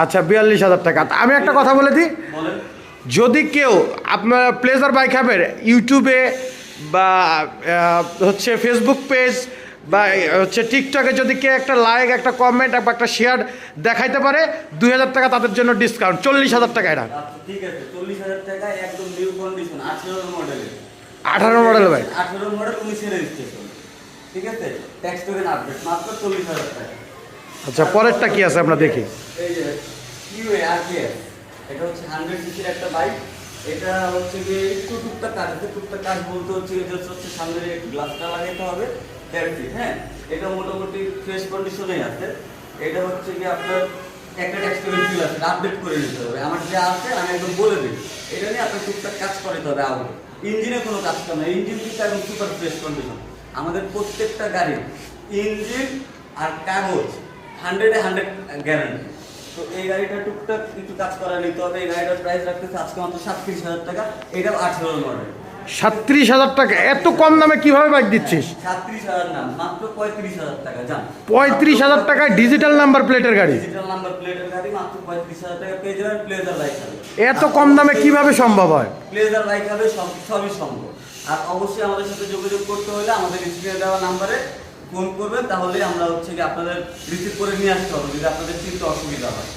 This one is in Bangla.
আচ্ছা 42,000 টাকা। আমি একটা কথা বলে দিই, যদি কেউ আপনার প্লেজার বাইক হাবের ইউটিউবে বা হচ্ছে ফেসবুক পেজ বা হচ্ছে টিকটকে যদি কেউ একটা লাইক, একটা কমেন্ট বা একটা শেয়ার দেখাইতে পারে, 2,000 টাকা তাদের জন্য ডিসকাউন্ট। 40,000 টাকা এটা। ঠিক আছে, 40,000 টাকা একদম নিউ কন্ডিশন 18 মডেলের। 18 মডেল ভাই, 18 মডেল 19 এর রেজিস্ট্রেশন। ঠিক আছে, ট্যাক্স টোকেন আপডেট মাত্র 40,000 টাকা। আচ্ছা পরেরটা কি আছে আমরা দেখি। এই যে কিউএ আরকেএস, এটা হচ্ছে 100 সিসির একটা বাইক। এটা হচ্ছে যে একটু টুকটাক কাজ আছে। টুকটাক কাজ বলতে হচ্ছে যে হচ্ছে সামনে একটু গ্লাসটা লাগাইতে হবে, দ্যাটস ইট। হ্যাঁ, এটা মোটামুটি ফ্রেশ কন্ডিশনেই আছে। এটা হচ্ছে কি আপনার একটা ট্যাক্স টোকেন ফিল আছে, আপডেট করে নিতে হবে। আমার যা আছে আমি একদম বলে দিই, এটা নিয়ে আপনার টুকটাক কাজ করতে হবে। আগে ইঞ্জিনে কোনো কাজ করে না, ইঞ্জিন কিন্তু একদম সুপার ফ্রেশ কন্ডিশন। আমাদের প্রত্যেকটা গাড়ির ইঞ্জিন আর কাগজ 100-এ 100 গ্যারান্টি। তো এই গাড়িটা টুকটাক কিছু কাজ করা নিতে হবে। এই গাড়িটার প্রাইস রাখতেছে আজকে মাত্র 37,000 টাকা। এটাও 18 মডেল। 37,000 টাকা? এত কম দামে কিভাবে বাইক দিচ্ছিস? 37,000 না, মাত্র 35,000 টাকা। জান 35,000 টাকায় ডিজিটাল নাম্বার প্লেটের গাড়ি? ডিজিটাল নাম্বার প্লেটের গাড়ি মাত্র 35,000 টাকা পেয়ে যাবেন। প্লেজার বাইক হবে। এত কম দামে কিভাবে সম্ভব হয়? প্লেজার বাইক হবে, সবই সম্ভব। আর অবশ্যই আমাদের সাথে যোগাযোগ করতে হলে আমাদের স্ক্রিনে দেওয়া নাম্বারে ফোন করবেন, তাহলে আমরা হচ্ছে কি আপনাদের রিসিভ করে নিয়ে আসতে হবে যদি আপনাদের চিন্তা অসুবিধা হয়।